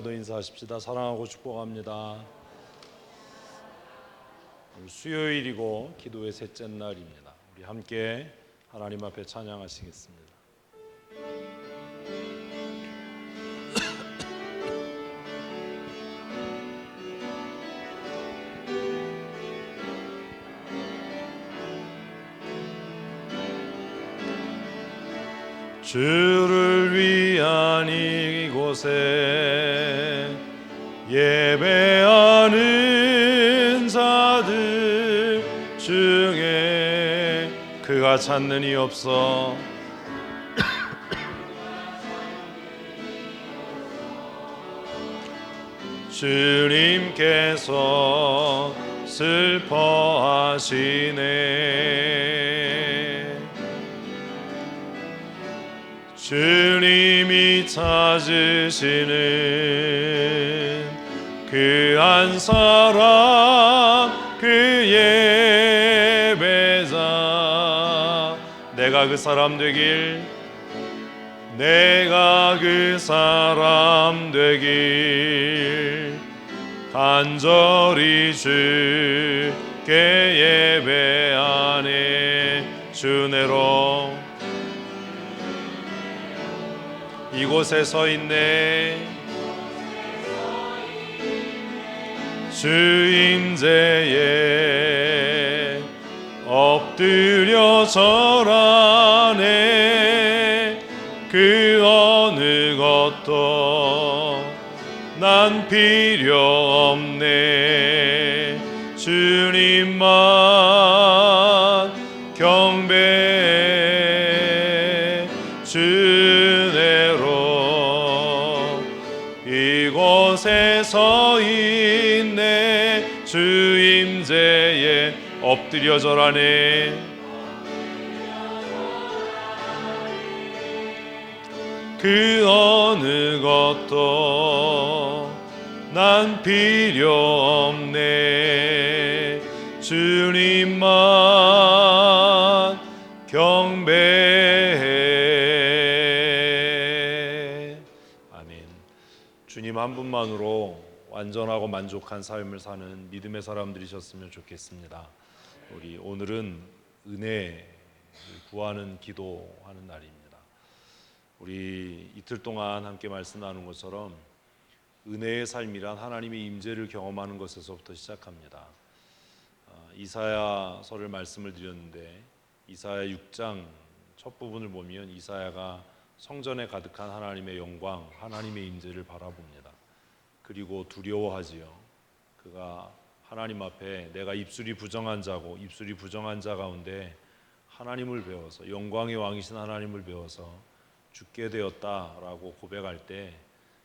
도 인사하십시다. 사랑하고 축복합니다. 오늘 수요일이고 기도의 셋째 날입니다. 우리 함께 하나님 앞에 찬양하시겠습니다. 주를 위한 이곳에 예배하는 자들 중에 그가 찾는 이 없어. 주님께서 슬퍼하시네. 주님이 찾으시는 그 한 사람, 그 예배자. 내가 그 사람 되길, 내가 그 사람 되길 간절히 주께 예배하네. 주내로 이곳에 서 있네. 주 임재에 엎드려 절하네. 그 어느 것도 난 필요 없네. 주님만 경배해. 주내로 이곳에 서 있네. 주 임재에 엎드려 절하네. 그 어느 것도 난 필요 없네. 주님만 경배해. 아멘. 주님 한 분만으로 완전하고 만족한 삶을 사는 믿음의 사람들이셨으면 좋겠습니다. 우리 오늘은 은혜 구하는 기도하는 날입니다. 우리 이틀 동안 함께 말씀 나눈 것처럼 은혜의 삶이란 하나님의 임재를 경험하는 것에서부터 시작합니다. 이사야서를 말씀을 드렸는데 이사야 6장 첫 부분을 보면 이사야가 성전에 가득한 하나님의 영광, 하나님의 임재를 바라봅니다. 그리고 두려워하지요. 그가 하나님 앞에 내가 입술이 부정한 자고 입술이 부정한 자 가운데 하나님을 배워서 영광의 왕이신 하나님을 배워서 죽게 되었다라고 고백할 때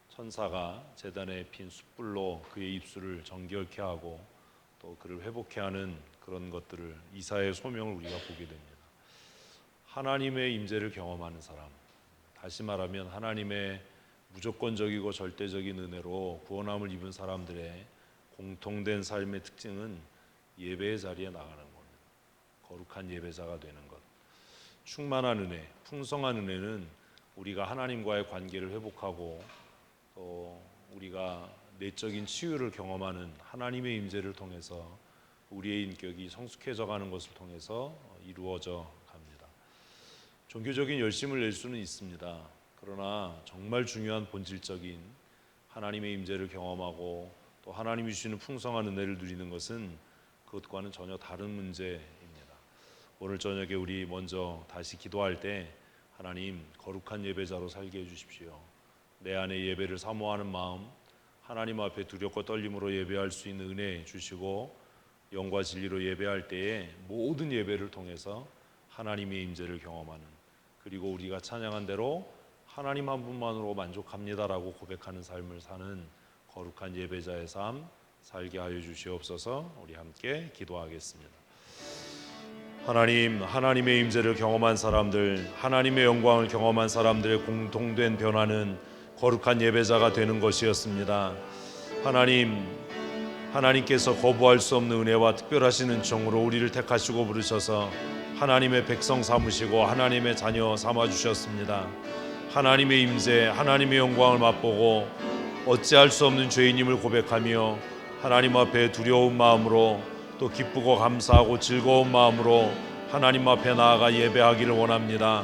천사가 제단에 핀 숯불로 그의 입술을 정결케 하고 또 그를 회복케 하는 그런 것들을 이사야의 소명을 우리가 보게 됩니다. 하나님의 임재를 경험하는 사람, 다시 말하면 하나님의 무조건적이고 절대적인 은혜로 구원함을 입은 사람들의 공통된 삶의 특징은 예배의 자리에 나가는 겁니다. 거룩한 예배자가 되는 것. 충만한 은혜, 풍성한 은혜는 우리가 하나님과의 관계를 회복하고 또 우리가 내적인 치유를 경험하는 하나님의 임재를 통해서 우리의 인격이 성숙해져 가는 것을 통해서 이루어져 갑니다. 종교적인 열심을 낼 수는 있습니다. 그러나 정말 중요한 본질적인 하나님의 임재를 경험하고 또 하나님이 주시는 풍성한 은혜를 누리는 것은 그것과는 전혀 다른 문제입니다. 오늘 저녁에 우리 먼저 다시 기도할 때 하나님 거룩한 예배자로 살게 해주십시오. 내 안에 예배를 사모하는 마음, 하나님 앞에 두렵고 떨림으로 예배할 수 있는 은혜 주시고 영과 진리로 예배할 때에 모든 예배를 통해서 하나님의 임재를 경험하는, 그리고 우리가 찬양한 대로 하나님 한 분만으로 만족합니다라고 고백하는 삶을 사는 거룩한 예배자의 삶 살게 하여 주시옵소서. 우리 함께 기도하겠습니다. 하나님, 하나님의 임재를 경험한 사람들, 하나님의 영광을 경험한 사람들의 공통된 변화는 거룩한 예배자가 되는 것이었습니다. 하나님께서 거부할 수 없는 은혜와 특별하신 은총으로 우리를 택하시고 부르셔서 하나님의 백성 삼으시고 하나님의 자녀 삼아 주셨습니다. 하나님의 임재, 하나님의 영광을 맛보고 어찌할 수 없는 죄인임을 고백하며 하나님 앞에 두려운 마음으로 또 기쁘고 감사하고 즐거운 마음으로 하나님 앞에 나아가 예배하기를 원합니다.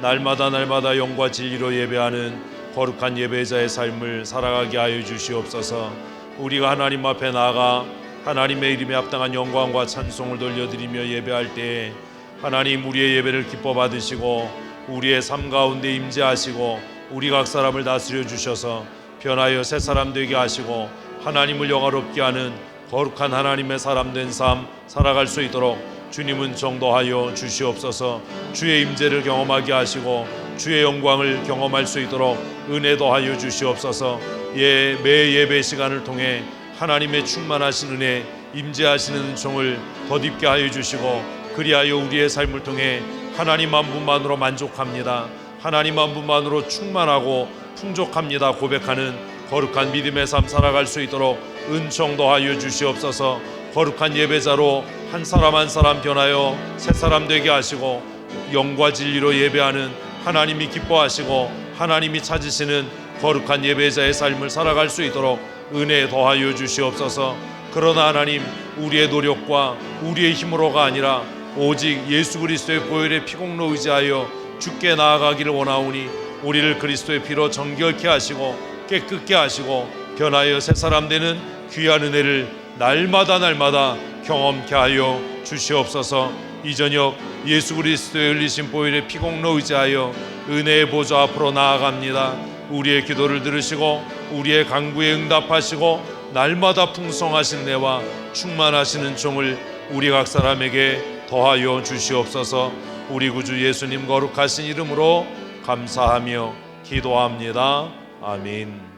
날마다 영과 진리로 예배하는 거룩한 예배자의 삶을 살아가게 하여 주시옵소서. 우리가 하나님 앞에 나아가 하나님의 이름에 합당한 영광과 찬송을 돌려드리며 예배할 때에 하나님 우리의 예배를 기뻐 받으시고 우리의 삶 가운데 임재하시고 우리 각 사람을 다스려 주셔서 변하여 새 사람 되게 하시고 하나님을 영화롭게 하는 거룩한 하나님의 사람 된 삶 살아갈 수 있도록 주님은 정도하여 주시옵소서. 주의 임재를 경험하게 하시고 주의 영광을 경험할 수 있도록 은혜도 하여 주시옵소서. 매 예배 시간을 통해 하나님의 충만하신 은혜 임재하시는 은총을 덧입게 하여 주시고 그리하여 우리의 삶을 통해 하나님 한 분만으로 만족합니다. 하나님 한 분만으로 충만하고 풍족합니다 고백하는 거룩한 믿음의 삶 살아갈 수 있도록 은총도 하여 주시옵소서. 거룩한 예배자로 한 사람 한 사람 변하여 새 사람 되게 하시고 영과 진리로 예배하는 하나님이 기뻐하시고 하나님이 찾으시는 거룩한 예배자의 삶을 살아갈 수 있도록 은혜 더하여 주시옵소서. 그러나 하나님 우리의 노력과 우리의 힘으로가 아니라 오직 예수 그리스도의 보혈의 피공로 의지하여 주께 나아가기를 원하오니 우리를 그리스도의 피로 정결케 하시고 깨끗게 하시고 변하여 새 사람 되는 귀한 은혜를 날마다 경험케 하여 주시옵소서. 이 저녁 예수 그리스도의 흘리신 보혈의 피공로 의지하여 은혜의 보좌 앞으로 나아갑니다. 우리의 기도를 들으시고 우리의 간구에 응답하시고 날마다 풍성하신 은혜와 충만하신 은총을 우리 각 사람에게 더하여 주시옵소서. 우리 구주 예수님 거룩하신 이름으로 감사하며 기도합니다. 아멘.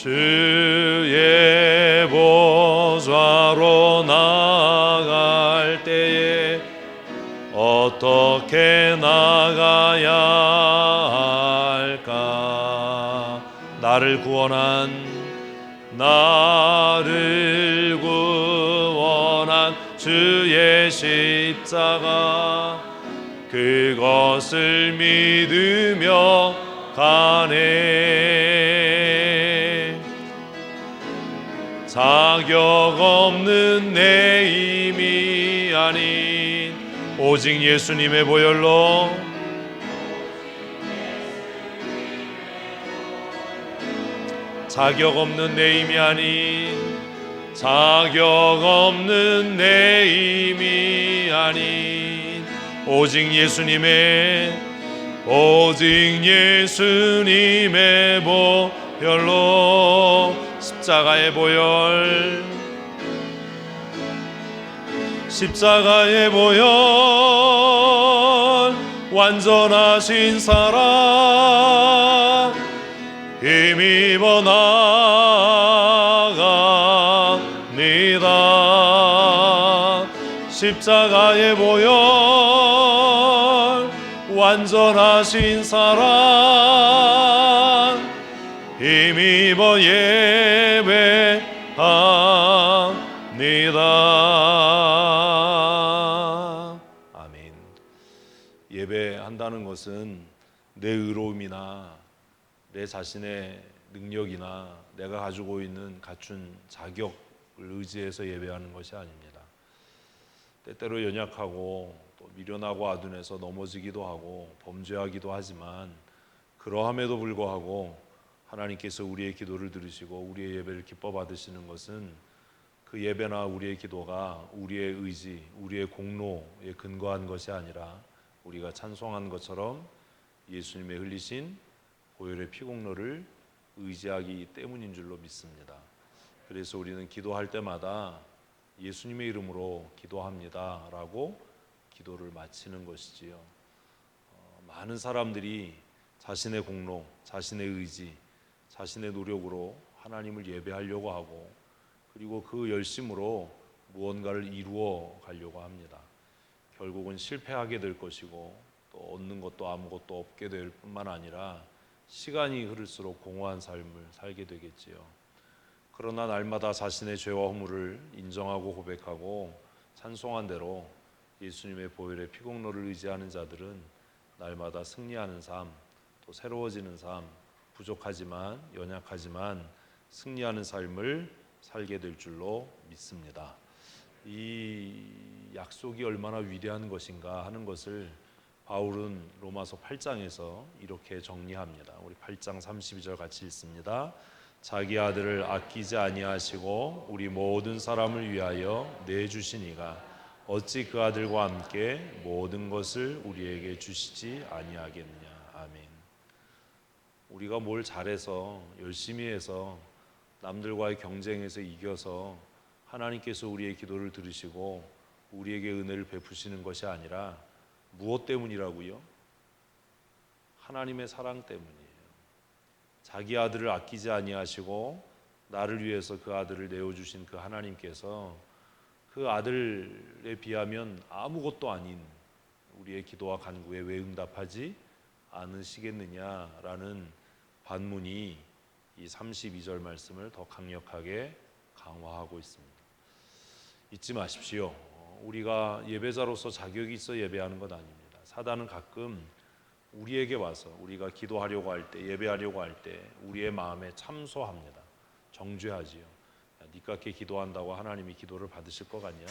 주의 보좌로 나아갈 때에 어떻게 나가야 할까? 나를 구원한 주의 십자가 그것을 믿으며 가네. 자격 없는 내 힘이 아닌 오직 예수님의 보혈로 자격 없는 내 힘이 아닌 자격 없는 내 힘이 아닌 오직 예수님의 보혈로 십자가의 보혈 완전하신 사랑 힘입어 나갑니다. 십자가의 보혈 완전하신 사랑 힘입어 예배합니다. 아멘. 예배한다는 것은 내 의로움이나 내 자신의 능력이나 내가 가지고 있는 갖춘 자격을 의지해서 예배하는 것이 아닙니다. 때때로 연약하고 또 미련하고 아둔해서 넘어지기도 하고 범죄하기도 하지만 그러함에도 불구하고 하나님께서 우리의 기도를 들으시고 우리의 예배를 기뻐 받으시는 것은 그 예배나 우리의 기도가 우리의 의지, 우리의 공로에 근거한 것이 아니라 우리가 찬송한 것처럼 예수님의 흘리신 보혈의 피공로를 의지하기 때문인 줄로 믿습니다. 그래서 우리는 기도할 때마다 예수님의 이름으로 기도합니다 라고 기도를 마치는 것이지요. 많은 사람들이 자신의 공로, 자신의 의지, 자신의 노력으로 하나님을 예배하려고 하고 그리고 그 열심으로 무언가를 이루어 가려고 합니다. 결국은 실패하게 될 것이고 또 얻는 것도 아무것도 없게 될 뿐만 아니라 시간이 흐를수록 공허한 삶을 살게 되겠지요. 그러나 날마다 자신의 죄와 허물을 인정하고 고백하고 찬송한 대로 예수님의 보혈의 피공로를 의지하는 자들은 날마다 승리하는 삶, 또 새로워지는 삶, 부족하지만 연약하지만 승리하는 삶을 살게 될 줄로 믿습니다. 이 약속이 얼마나 위대한 것인가 하는 것을 바울은 로마서 8장에서 이렇게 정리합니다. 우리 8장 32절 같이 읽습니다. 자기 아들을 아끼지 아니하시고 우리 모든 사람을 위하여 내주시니가 어찌 그 아들과 함께 모든 것을 우리에게 주시지 아니하겠느냐. 아멘. 우리가 뭘 잘해서 열심히 해서 남들과의 경쟁에서 이겨서 하나님께서 우리의 기도를 들으시고 우리에게 은혜를 베푸시는 것이 아니라 무엇 때문이라고요? 하나님의 사랑 때문이에요. 자기 아들을 아끼지 아니하시고 나를 위해서 그 아들을 내어주신 그 하나님께서 그 아들에 비하면 아무것도 아닌 우리의 기도와 간구에 왜 응답하지 않으시겠느냐라는 반문이 이 32절 말씀을 더 강력하게 강화하고 있습니다. 잊지 마십시오. 우리가 예배자로서 자격이 있어 예배하는 것 아닙니다. 사단은 가끔 우리에게 와서 우리가 기도하려고 할 때, 예배하려고 할 때 우리의 마음에 참소합니다. 정죄하지요. 니깎게 기도한다고 하나님이 기도를 받으실 것 같냐?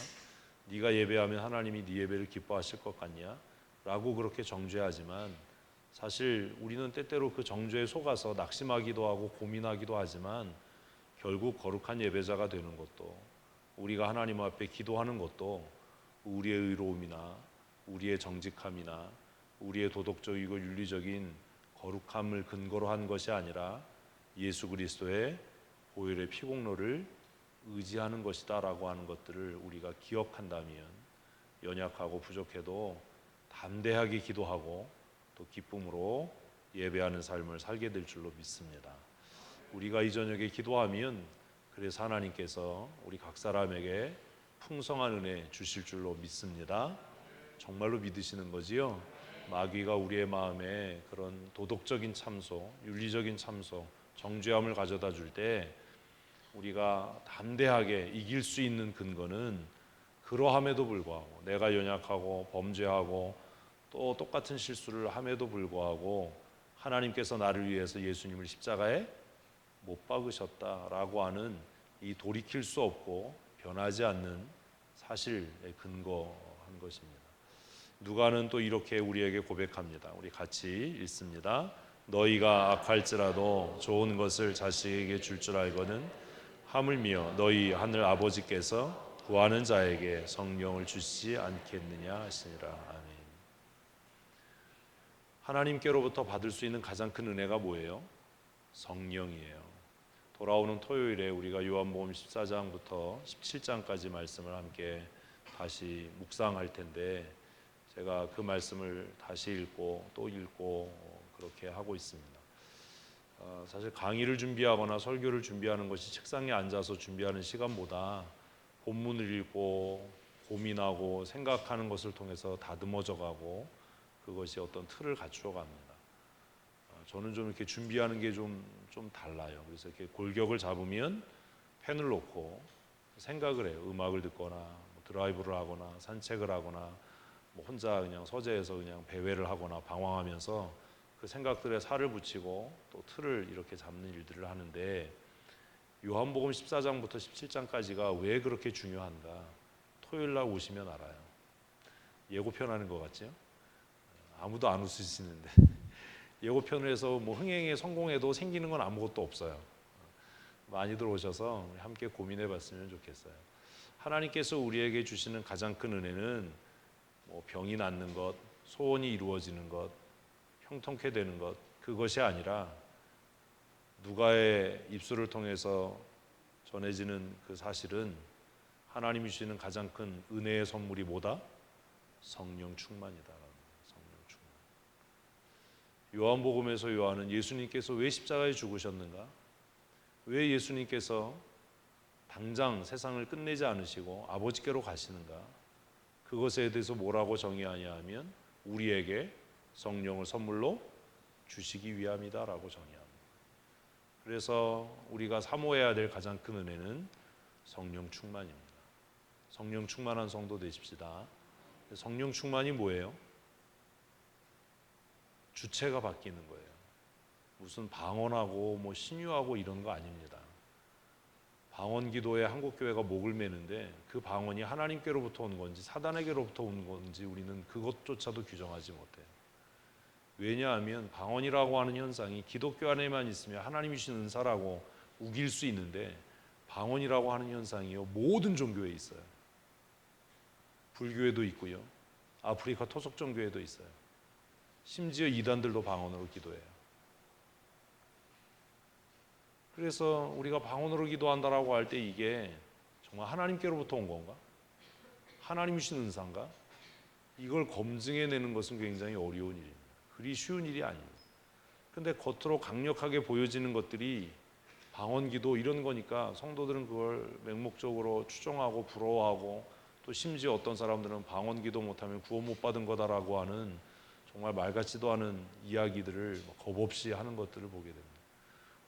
네가 예배하면 하나님이 네 예배를 기뻐하실 것 같냐? 라고 그렇게 정죄하지만 사실 우리는 때때로 그 정죄에 속아서 낙심하기도 하고 고민하기도 하지만 결국 거룩한 예배자가 되는 것도 우리가 하나님 앞에 기도하는 것도 우리의 의로움이나 우리의 정직함이나 우리의 도덕적이고 윤리적인 거룩함을 근거로 한 것이 아니라 예수 그리스도의 보혈의 피공로를 의지하는 것이다 라고 하는 것들을 우리가 기억한다면 연약하고 부족해도 담대하게 기도하고 또 기쁨으로 예배하는 삶을 살게 될 줄로 믿습니다. 우리가 이 저녁에 기도하면 그래서 하나님께서 우리 각 사람에게 풍성한 은혜 주실 줄로 믿습니다. 정말로 믿으시는 거지요? 마귀가 우리의 마음에 그런 도덕적인 참소, 윤리적인 참소, 정죄함을 가져다 줄 때 우리가 담대하게 이길 수 있는 근거는 그러함에도 불구하고 내가 연약하고 범죄하고 또 똑같은 실수를 함에도 불구하고 하나님께서 나를 위해서 예수님을 십자가에 못 박으셨다라고 하는 이 돌이킬 수 없고 변하지 않는 사실에 근거한 것입니다. 누가는 또 이렇게 우리에게 고백합니다. 우리 같이 읽습니다. 너희가 악할지라도 좋은 것을 자식에게 줄 줄 알거든 하물며 너희 하늘 아버지께서 구하는 자에게 성령을 주시지 않겠느냐 하시니라. 아멘. 하나님께로부터 받을 수 있는 가장 큰 은혜가 뭐예요? 성령이에요. 돌아오는 토요일에 우리가 요한복음 14장부터 17장까지 말씀을 함께 다시 묵상할 텐데 제가 그 말씀을 다시 읽고 또 읽고 그렇게 하고 있습니다. 사실 강의를 준비하거나 설교를 준비하는 것이 책상에 앉아서 준비하는 시간보다 본문을 읽고 고민하고 생각하는 것을 통해서 다듬어져가고 그것이 어떤 틀을 갖추어 갑니다. 저는 좀 이렇게 준비하는 게 좀 달라요. 그래서 이렇게 골격을 잡으면 펜을 놓고 생각을 해요. 음악을 듣거나 뭐 드라이브를 하거나 산책을 하거나 뭐 혼자 그냥 서재에서 그냥 배회를 하거나 방황하면서 그 생각들에 살을 붙이고 또 틀을 이렇게 잡는 일들을 하는데 요한복음 14장부터 17장까지가 왜 그렇게 중요한가? 토요일 날 오시면 알아요. 예고편하는 것 같죠? 아무도 안 웃으시는데 예고편을 해서 뭐 흥행에 성공해도 생기는 건 아무것도 없어요. 많이들 오셔서 함께 고민해 봤으면 좋겠어요. 하나님께서 우리에게 주시는 가장 큰 은혜는 뭐 병이 낫는 것, 소원이 이루어지는 것, 형통케 되는 것 그것이 아니라 누가의 입술을 통해서 전해지는 그 사실은 하나님이 주시는 가장 큰 은혜의 선물이 뭐다? 성령 충만이다. 요한복음에서 요한은 예수님께서 왜 십자가에 죽으셨는가? 왜 예수님께서 당장 세상을 끝내지 않으시고 아버지께로 가시는가? 그것에 대해서 뭐라고 정의하냐 하면 우리에게 성령을 선물로 주시기 위함이다라고 정의합니다. 그래서 우리가 사모해야 될 가장 큰 은혜는 성령 충만입니다. 성령 충만한 성도 되십시다. 성령 충만이 뭐예요? 주체가 바뀌는 거예요. 무슨 방언하고 뭐 신유하고 이런 거 아닙니다. 방언 기도에 한국 교회가 목을 매는데 그 방언이 하나님께로부터 온 건지 사단에게로부터 온 건지 우리는 그것조차도 규정하지 못해요. 왜냐하면 방언이라고 하는 현상이 기독교 안에만 있으면 하나님이 주신 은사라고 우길 수 있는데 방언이라고 하는 현상이요 모든 종교에 있어요. 불교에도 있고요. 아프리카 토속종 교회도 있어요. 심지어 이단들도 방언으로 기도해요. 그래서 우리가 방언으로 기도한다라고 할 때 이게 정말 하나님께로부터 온 건가? 하나님이 주신 은사인가? 이걸 검증해내는 것은 굉장히 어려운 일입니다. 그리 쉬운 일이 아닙니다. 근데 겉으로 강력하게 보여지는 것들이 방언 기도 이런 거니까 성도들은 그걸 맹목적으로 추종하고 부러워하고 또 심지어 어떤 사람들은 방언 기도 못하면 구원 못 받은 거다라고 하는 정말 말 같지도 않은 이야기들을 겁없이 하는 것들을 보게 됩니다.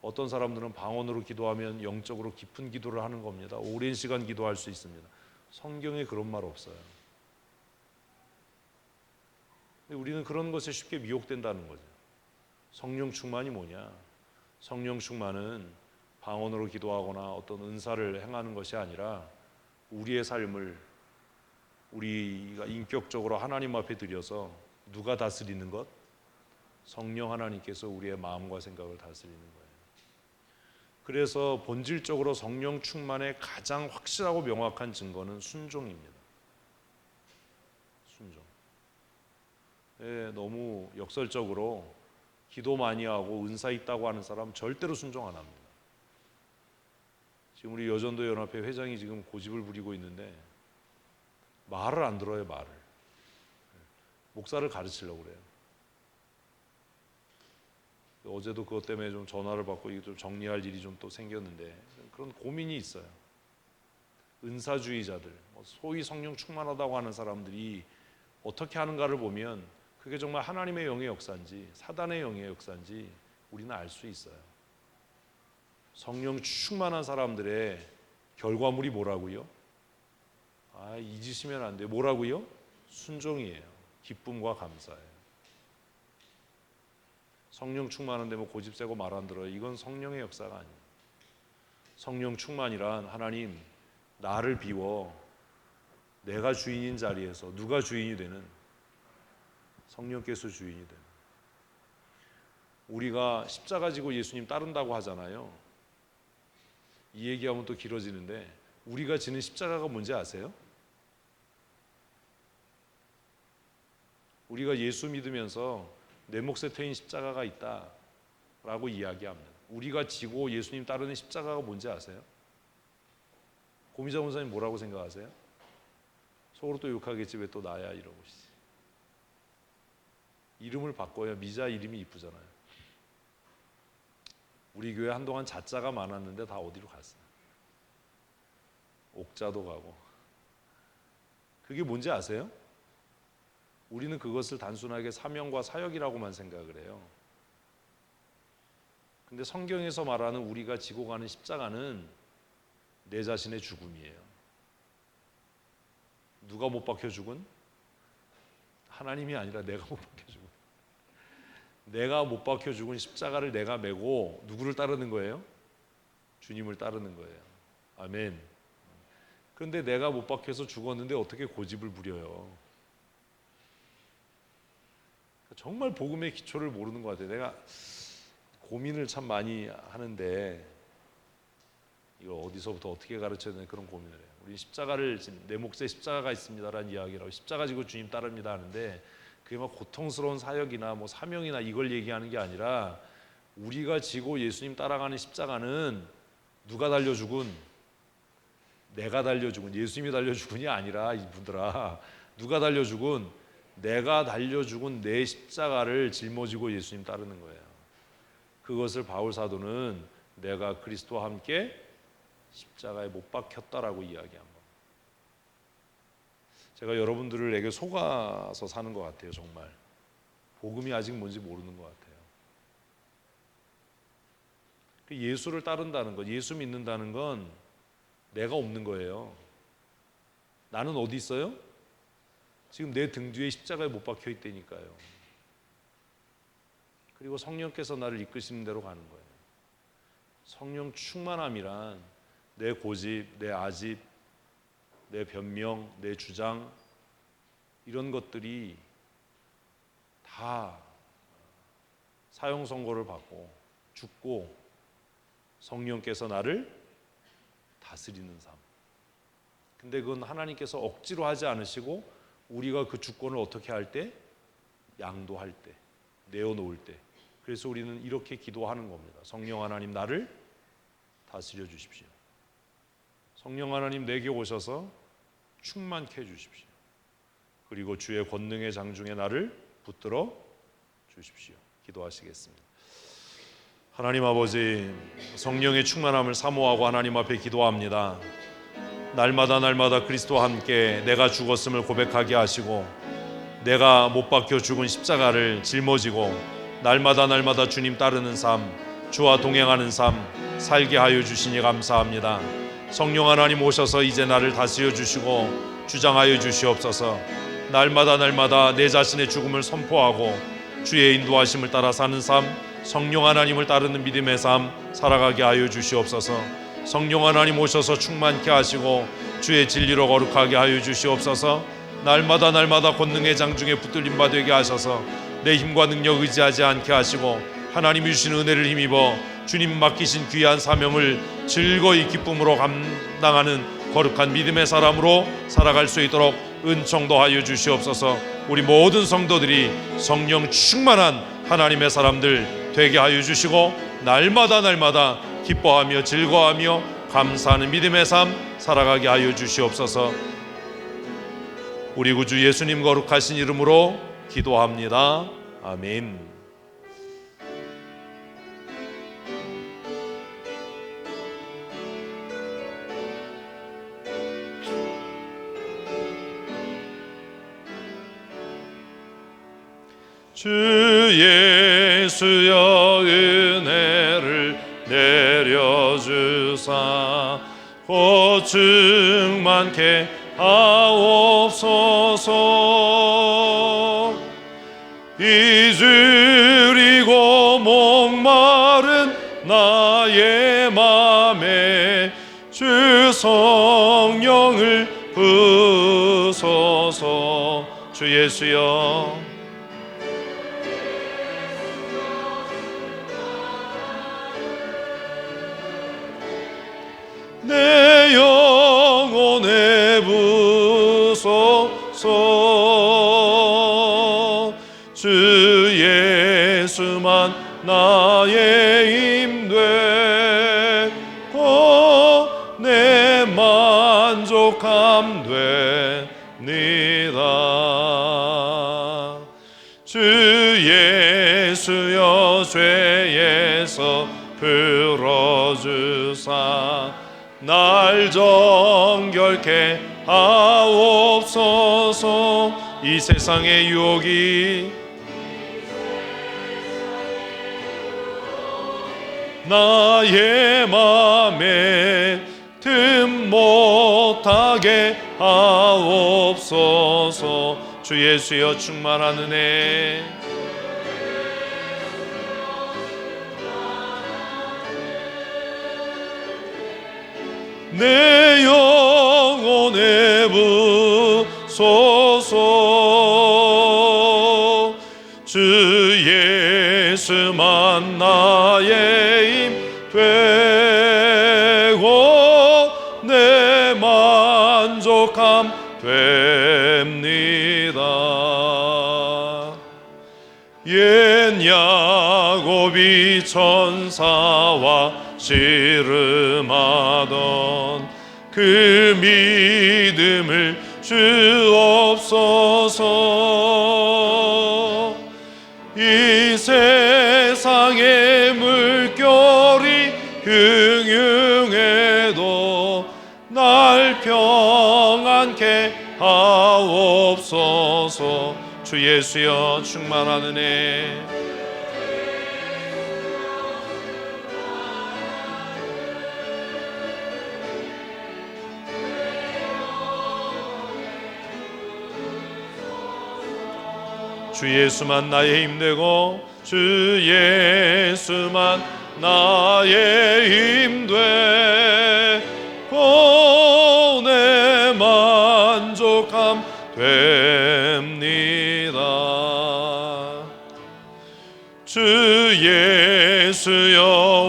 어떤 사람들은 방언으로 기도하면 영적으로 깊은 기도를 하는 겁니다. 오랜 시간 기도할 수 있습니다. 성경에 그런 말 없어요. 근데 우리는 그런 것에 쉽게 미혹된다는 거죠. 성령 충만이 뭐냐? 성령 충만은 방언으로 기도하거나 어떤 은사를 행하는 것이 아니라 우리의 삶을 우리가 인격적으로 하나님 앞에 드려서 누가 다스리는 것? 성령 하나님께서 우리의 마음과 생각을 다스리는 거예요. 그래서 본질적으로 성령 충만의 가장 확실하고 명확한 증거는 순종입니다. 순종. 예, 너무 역설적으로 기도 많이 하고 은사 있다고 하는 사람 절대로 순종 안 합니다. 지금 우리 여전도 연합회 회장이 지금 고집을 부리고 있는데 말을 안 들어요. 말을. 목사를 가르치려고 그래요. 어제도 그것 때문에 좀 전화를 받고 이게 좀 정리할 일이 좀 또 생겼는데 그런 고민이 있어요. 은사주의자들, 소위 성령 충만하다고 하는 사람들이 어떻게 하는가를 보면 그게 정말 하나님의 영의 역사인지 사단의 영의 역사인지 우리는 알 수 있어요. 성령 충만한 사람들의 결과물이 뭐라고요? 잊으시면 안 돼요. 뭐라고요? 순종이에요. 기쁨과 감사예요. 성령 충만한데 뭐 고집 세고 말 안 들어요. 이건 성령의 역사가 아니에요. 성령 충만이란 하나님 나를 비워 내가 주인인 자리에서 누가 주인이 되는 성령께서 주인이 되는. 우리가 십자가 지고 예수님 따른다고 하잖아요. 이 얘기하면 또 길어지는데 우리가 지는 십자가가 뭔지 아세요? 우리가 예수 믿으면서 내 몫에 태인 십자가가 있다라고 이야기합니다. 우리가 지고 예수님 따르는 십자가가 뭔지 아세요? 고미자 원사님 뭐라고 생각하세요? 속으로 또 욕하겠지 왜 또 나야 이러고 이름을 바꿔야 미자 이름이 이쁘잖아요. 우리 교회 한동안 자자가 많았는데 다 어디로 갔어요? 옥자도 가고. 그게 뭔지 아세요? 우리는 그것을 단순하게 사명과 사역이라고만 생각을 해요. 근데 성경에서 말하는 우리가 지고 가는 십자가는 내 자신의 죽음이에요. 누가 못 박혀 죽은? 하나님이 아니라 내가 못 박혀 죽은. 내가 못 박혀 죽은 십자가를 내가 메고 누구를 따르는 거예요? 주님을 따르는 거예요. 아멘. 그런데 내가 못 박혀서 죽었는데 어떻게 고집을 부려요? 정말 복음의 기초를 모르는 것 같아요. 내가 고민을 참 많이 하는데 이거 어디서부터 어떻게 가르쳐야 되나 그런 고민을 해요. 우리 십자가를 내 몫에 십자가가 있습니다라는 이야기라고 십자가 지고 주님 따릅니다 하는데 그게 막 고통스러운 사역이나 뭐 사명이나 이걸 얘기하는 게 아니라 우리가 지고 예수님 따라가는 십자가는 누가 달려 죽은? 내가 달려 죽은 예수님이 달려 죽은이 아니라 이분들아 누가 달려 죽은? 내가 달려 죽은 내 십자가를 짊어지고 예수님 따르는 거예요. 그것을 바울 사도는 내가 그리스도와 함께 십자가에 못 박혔다라고 이야기한 겁니다. 제가 여러분들에게 속아서 사는 것 같아요. 정말 복음이 아직 뭔지 모르는 것 같아요. 예수를 따른다는 것, 예수 믿는다는 건 내가 없는 거예요. 나는 어디 있어요? 지금 내 등 뒤에 십자가에 못 박혀 있다니까요. 그리고 성령께서 나를 이끄시는 대로 가는 거예요. 성령 충만함이란 내 고집, 내 아집, 내 변명, 내 주장, 이런 것들이 다 사형 선고를 받고 죽고 성령께서 나를 다스리는 삶. 근데 그건 하나님께서 억지로 하지 않으시고 우리가 그 주권을 어떻게 할 때? 양도할 때, 내어놓을 때. 그래서 우리는 이렇게 기도하는 겁니다. 성령 하나님, 나를 다스려 주십시오. 성령 하나님, 내게 오셔서 충만케 해주십시오. 그리고 주의 권능의 장중에 나를 붙들어 주십시오. 기도하시겠습니다. 하나님 아버지, 성령의 충만함을 사모하고 하나님 앞에 기도합니다. 날마다 그리스도와 함께 내가 죽었음을 고백하게 하시고 내가 못 박혀 죽은 십자가를 짊어지고 날마다 주님 따르는 삶, 주와 동행하는 삶 살게 하여 주시니 감사합니다. 성령 하나님 오셔서 이제 나를 다스려 주시고 주장하여 주시옵소서. 날마다 내 자신의 죽음을 선포하고 주의 인도하심을 따라 사는 삶, 성령 하나님을 따르는 믿음의 삶 살아가게 하여 주시옵소서. 성령 하나님 오셔서 충만케 하시고 주의 진리로 거룩하게 하여 주시옵소서. 날마다 권능의 장중에 붙들림 받게 하셔서 내 힘과 능력 의지하지 않게 하시고 하나님이 주신 은혜를 힘입어 주님 맡기신 귀한 사명을 즐거이 기쁨으로 감당하는 거룩한 믿음의 사람으로 살아갈 수 있도록 은총도 하여 주시옵소서. 우리 모든 성도들이 성령 충만한 하나님의 사람들 되게 하여 주시고 날마다 기뻐하며 즐거워하며 감사하는 믿음의 삶 살아가게 하여 주시옵소서. 우리 구주 예수님 거룩하신 이름으로 기도합니다. 아멘. 주 예수여 은혜를 내려주사 곧 충만케 하옵소서. 이주리고 목마른 나의 맘에 주 성령을 부소서. 주 예수여 내 영혼에 부소서. 주 예수만 나의 힘 되고 내 만족함 되니다. 주 예수여 죄에서 풀어주사 날 정결케 하옵소서. 이 세상의 유혹이 나의 맘에 틈 못하게 하옵소서. 주 예수여 충만한 은혜 내 영혼에 부소서. 주 예수만 나의 힘 되고 내 만족함 됩니다. 옛 야곱이 천사와 씨름하던 그 믿음을 주옵소서. 이 세상의 물결이 흉흉해도 날 평안케 하옵소서. 주 예수여 충만한 은혜 주 예수만 나의 힘되고 주 예수만 나의 힘되고 내 만족함 됩니다. 주 예수여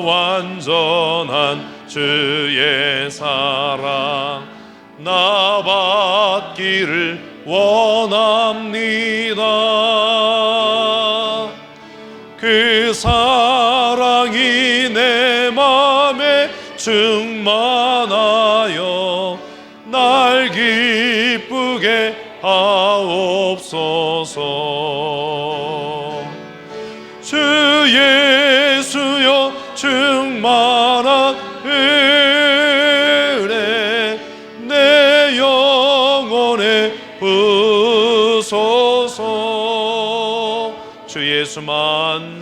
완전한 주의 사랑 나 받기를 원합니다. 그 사랑이 내 맘에 충만하여 날 기쁘게 하옵소서. 주 예수여 충만한 은혜 내 영혼에 부소서. 주 예수만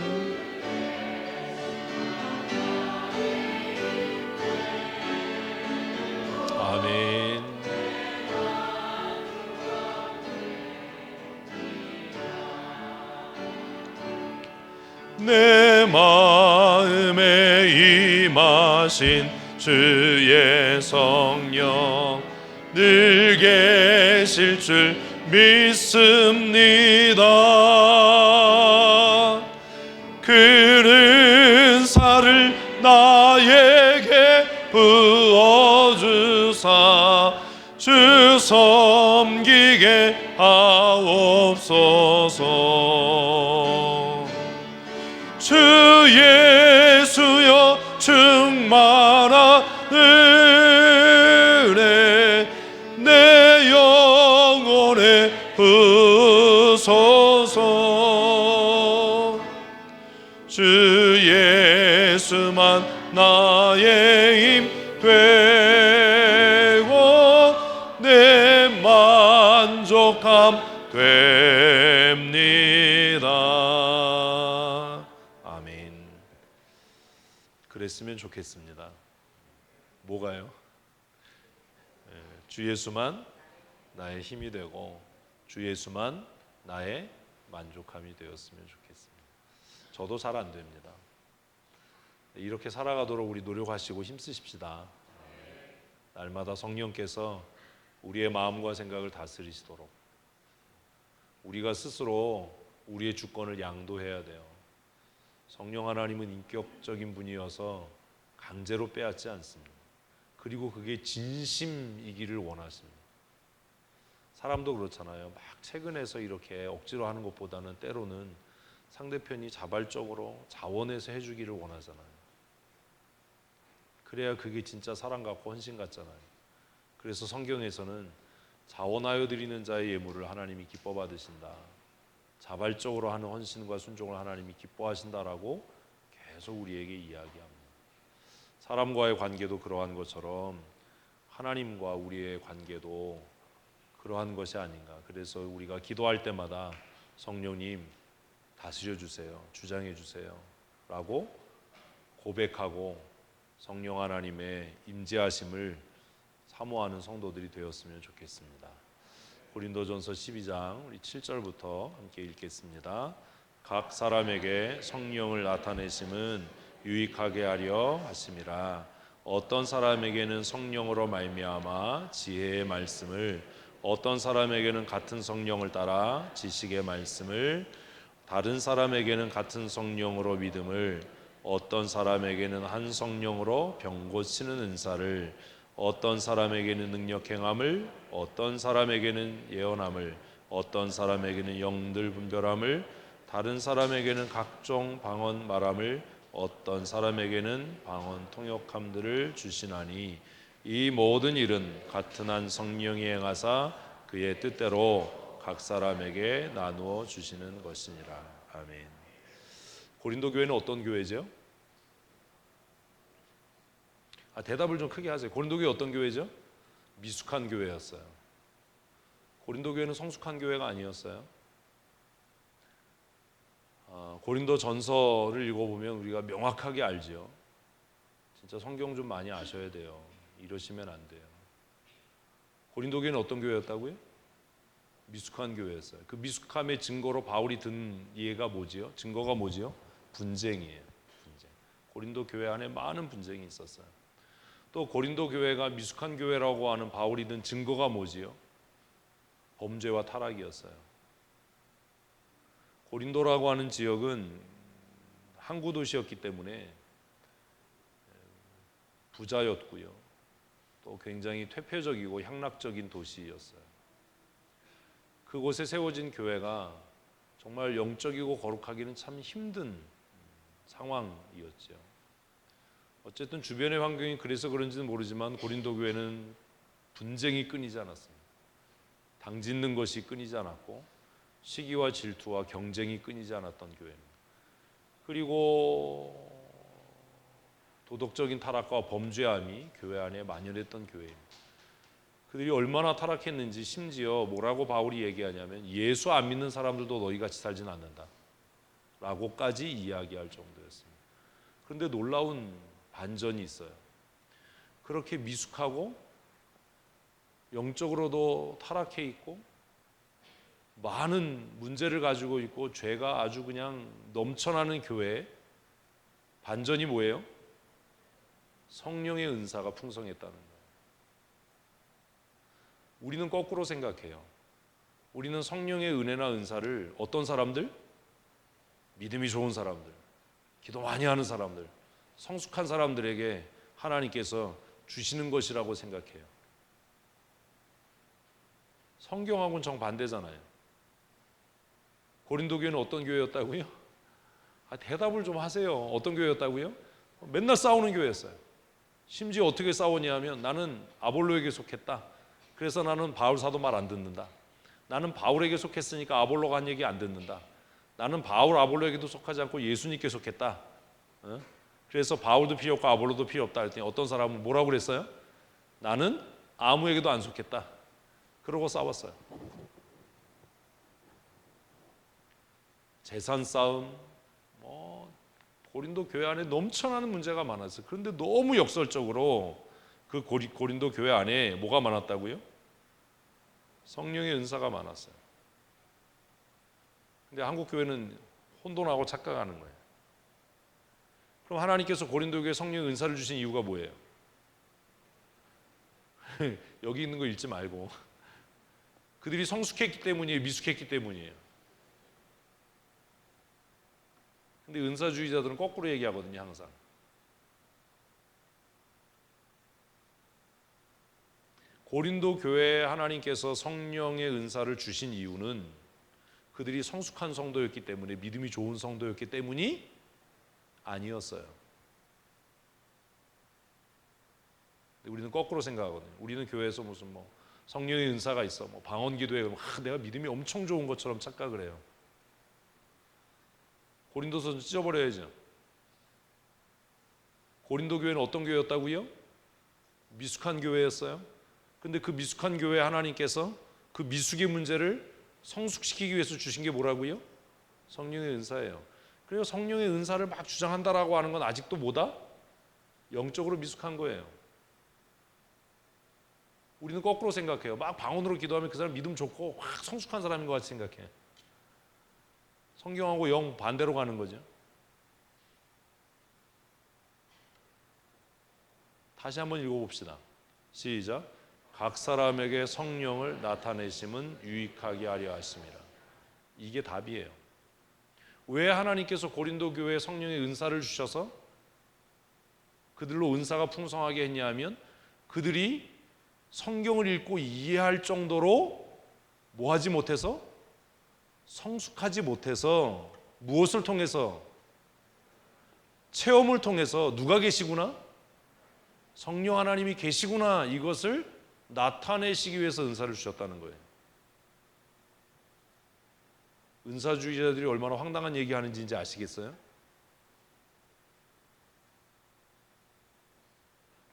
아멘. 내 마음에 임하신 주의 성령 늘 계실 줄 믿습니다. 그 은사를 나에게 부어주사 주 섬기게 하옵소서. 주 예수여 충만한 은혜 내 영혼에 부소서. 주 예수만 나의 힘 되고 내 만족함 됩니다. 아멘. 그랬으면 좋겠습니다. 뭐가요? 주 예수만 나의 힘이 되고 주 예수만 나의 만족함이 되었으면 좋겠습니다. 저도 잘 안 됩니다. 이렇게 살아가도록 우리 노력하시고 힘쓰십시다. 날마다 성령께서 우리의 마음과 생각을 다스리시도록 우리가 스스로 우리의 주권을 양도해야 돼요. 성령 하나님은 인격적인 분이어서 강제로 빼앗지 않습니다. 그리고 그게 진심이기를 원하십니다. 사람도 그렇잖아요. 막 채근해서 이렇게 억지로 하는 것보다는 때로는 상대편이 자발적으로 자원해서 해주기를 원하잖아요. 그래야 그게 진짜 사랑 같고 헌신 같잖아요. 그래서 성경에서는 자원하여 드리는 자의 예물을 하나님이 기뻐 받으신다. 자발적으로 하는 헌신과 순종을 하나님이 기뻐하신다라고 계속 우리에게 이야기합니다. 사람과의 관계도 그러한 것처럼 하나님과 우리의 관계도 그러한 것이 아닌가. 그래서 우리가 기도할 때마다 성령님 다스려 주세요, 주장해 주세요 라고 고백하고 성령 하나님의 임재하심을 사모하는 성도들이 되었으면 좋겠습니다. 고린도전서 12장 우리 7절부터 함께 읽겠습니다. 각 사람에게 성령을 나타내심은 유익하게 하려 하심이라. 어떤 사람에게는 성령으로 말미암아 지혜의 말씀을, 어떤 사람에게는 같은 성령을 따라 지식의 말씀을, 다른 사람에게는 같은 성령으로 믿음을, 어떤 사람에게는 한 성령으로 병 고치는 은사를, 어떤 사람에게는 능력 행함을, 어떤 사람에게는 예언함을, 어떤 사람에게는 영들 분별함을, 다른 사람에게는 각종 방언 말함을, 어떤 사람에게는 방언 통역함들을 주시나니 이 모든 일은 같은 한 성령이 행하사 그의 뜻대로 각 사람에게 나누어 주시는 것이니라. 아멘. 고린도 교회는 어떤 교회죠? 대답을 좀 크게 하세요. 고린도 교회 어떤 교회죠? 미숙한 교회였어요. 고린도 교회는 성숙한 교회가 아니었어요. 고린도 전서를 읽어보면 우리가 명확하게 알지요. 진짜 성경 좀 많이 아셔야 돼요. 이러시면 안 돼요. 고린도 교회는 어떤 교회였다고요? 미숙한 교회였어요. 그 미숙함의 증거로 바울이 든 이해가 뭐지요? 증거가 뭐지요? 분쟁이에요. 분쟁. 고린도 교회 안에 많은 분쟁이 있었어요. 또 고린도 교회가 미숙한 교회라고 하는 바울이 든 증거가 뭐지요? 범죄와 타락이었어요. 고린도라고 하는 지역은 항구 도시였기 때문에 부자였고요. 또 굉장히 퇴폐적이고 향락적인 도시였어요. 그곳에 세워진 교회가 정말 영적이고 거룩하기는 참 힘든 상황이었죠. 어쨌든 주변의 환경이 그래서 그런지는 모르지만 고린도 교회는 분쟁이 끊이지 않았습니다. 당짓는 것이 끊이지 않았고 시기와 질투와 경쟁이 끊이지 않았던 교회입니다. 그리고 도덕적인 타락과 범죄함이 교회 안에 만연했던 교회입니다. 그들이 얼마나 타락했는지 심지어 뭐라고 바울이 얘기하냐면 예수 안 믿는 사람들도 너희같이 살지는 않는다 라고까지 이야기할 정도였습니다. 그런데 놀라운 반전이 있어요. 그렇게 미숙하고 영적으로도 타락해 있고 많은 문제를 가지고 있고 죄가 아주 그냥 넘쳐나는 교회에 반전이 뭐예요? 성령의 은사가 풍성했다는 거예요. 우리는 거꾸로 생각해요. 우리는 성령의 은혜나 은사를 어떤 사람들? 믿음이 좋은 사람들, 기도 많이 하는 사람들, 성숙한 사람들에게 하나님께서 주시는 것이라고 생각해요. 성경하고는 정반대잖아요. 고린도 교회는 어떤 교회였다고요? 대답을 좀 하세요. 어떤 교회였다고요? 맨날 싸우는 교회였어요. 심지어 어떻게 싸우냐면 나는 아볼로에게 속했다. 그래서 나는 바울 사도 말 안 듣는다. 나는 바울에게 속했으니까 아볼로가 한 얘기 안 듣는다. 나는 바울 아볼로에게도 속하지 않고 예수님께 속했다. 그래서 바울도 필요 없고 아볼로도 필요 없다 했더니 어떤 사람은 뭐라고 그랬어요? 나는 아무에게도 안 속했다. 그러고 싸웠어요. 재산 싸움, 고린도 교회 안에 넘쳐나는 문제가 많았어요. 그런데 너무 역설적으로 그 고린도 교회 안에 뭐가 많았다고요? 성령의 은사가 많았어요. 근데 한국 교회는 혼돈하고 착각하는 거예요. 그럼 하나님께서 고린도 교회에 성령의 은사를 주신 이유가 뭐예요? 여기 있는 거 읽지 말고 그들이 성숙했기 때문이에요? 미숙했기 때문이에요? 근데 은사주의자들은 거꾸로 얘기하거든요. 항상 고린도 교회에 하나님께서 성령의 은사를 주신 이유는 그들이 성숙한 성도였기 때문에, 믿음이 좋은 성도였기 때문이 아니었어요. 우리는 거꾸로 생각하거든요. 우리는 교회에서 무슨 성령의 은사가 있어, 방언기도에 내가 믿음이 엄청 좋은 것처럼 착각을 해요. 고린도서 찢어버려야죠. 고린도 교회는 어떤 교회였다고요? 미숙한 교회였어요. 근데 그 미숙한 교회에 하나님께서 그 미숙의 문제를 성숙시키기 위해서 주신 게 뭐라고요? 성령의 은사예요. 그리고 성령의 은사를 막 주장한다라고 하는 건 아직도 뭐다? 영적으로 미숙한 거예요. 우리는 거꾸로 생각해요. 막 방언으로 기도하면 그 사람 믿음 좋고 확 성숙한 사람인 것 같이 생각해. 성경하고 영 반대로 가는 거죠. 다시 한번 읽어봅시다. 시작. 각 사람에게 성령을 나타내심은 유익하게 하려 하심이라. 이게 답이에요. 왜 하나님께서 고린도 교회에 성령의 은사를 주셔서 그들로 은사가 풍성하게 했냐 하면 그들이 성경을 읽고 이해할 정도로 뭐하지 못해서, 성숙하지 못해서, 무엇을 통해서? 체험을 통해서 누가 계시구나? 성령 하나님이 계시구나, 이것을 나타내시기 위해서 은사를 주셨다는 거예요. 은사주의자들이 얼마나 황당한 얘기하는지 이제 아시겠어요?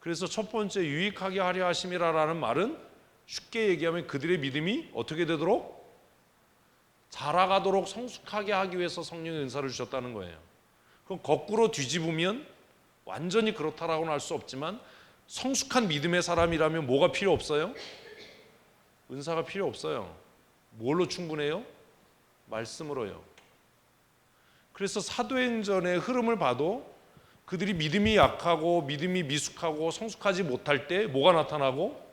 그래서 첫 번째 유익하게 하려 하심이라는 말은 쉽게 얘기하면 그들의 믿음이 어떻게 되도록? 자라가도록 성숙하게 하기 위해서 성령의 은사를 주셨다는 거예요. 그럼 거꾸로 뒤집으면 완전히 그렇다라고는 할 수 없지만 성숙한 믿음의 사람이라면 뭐가 필요 없어요? 은사가 필요 없어요. 뭘로 충분해요? 말씀으로요. 그래서 사도행전의 흐름을 봐도 그들이 믿음이 약하고 믿음이 미숙하고 성숙하지 못할 때 뭐가 나타나고?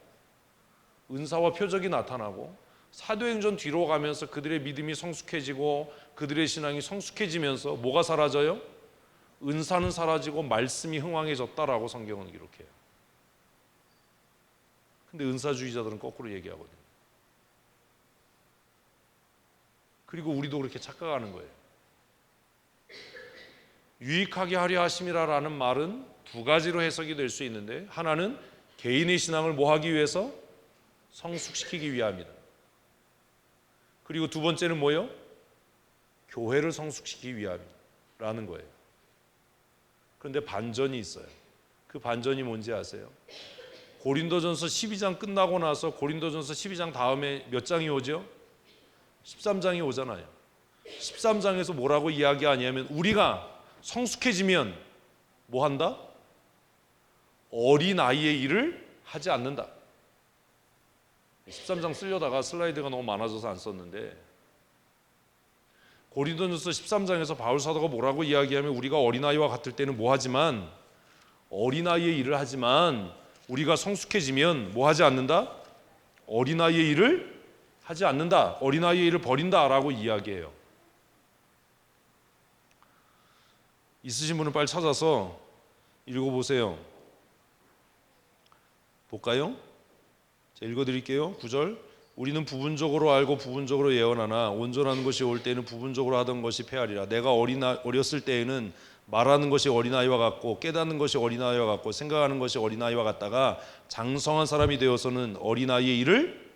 은사와 표적이 나타나고, 사도행전 뒤로 가면서 그들의 믿음이 성숙해지고 그들의 신앙이 성숙해지면서 뭐가 사라져요? 은사는 사라지고 말씀이 흥왕해졌다라고 성경은 기록해요. 근데 은사주의자들은 거꾸로 얘기하거든요. 그리고 우리도 그렇게 착각하는 거예요. 유익하게 하려 하심이라는 말은 두 가지로 해석이 될 수 있는데, 하나는 개인의 신앙을 뭐 하기 위해서? 성숙시키기 위함이다. 그리고 두 번째는 뭐예요? 교회를 성숙시키기 위함이라는 거예요. 그런데 반전이 있어요. 그 반전이 뭔지 아세요? 고린도전서 12장 끝나고 나서 고린도전서 12장 다음에 몇 장이 오죠? 13장이 오잖아요. 13장에서 뭐라고 이야기하냐면 우리가 성숙해지면 뭐 한다? 어린아이의 일을 하지 않는다. 13장 쓰려다가 슬라이드가 너무 많아져서 안 썼는데, 고린도전서 13장에서 바울 사도가 뭐라고 이야기하면 우리가 어린아이와 같을 때는 뭐 하지만, 어린아이의 일을 하지만 우리가 성숙해지면 뭐 하지 않는다? 어린아이의 일을 하지 않는다. 어린아이의 일을 버린다라고 이야기해요. 있으신 분은 빨리 찾아서 읽어보세요. 볼까요? 자, 읽어드릴게요. 9절. 우리는 부분적으로 알고 부분적으로 예언하나 온전한 것이 올 때는 부분적으로 하던 것이 패하리라. 내가 어렸을 때에는 말하는 것이 어린아이와 같고 깨닫는 것이 어린아이와 같고 생각하는 것이 어린아이와 같다가 장성한 사람이 되어서는 어린아이의 일을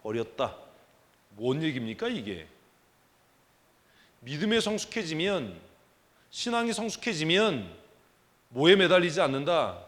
버렸다. 뭔 얘기입니까 이게? 믿음에 성숙해지면, 신앙이 성숙해지면 뭐에 매달리지 않는다?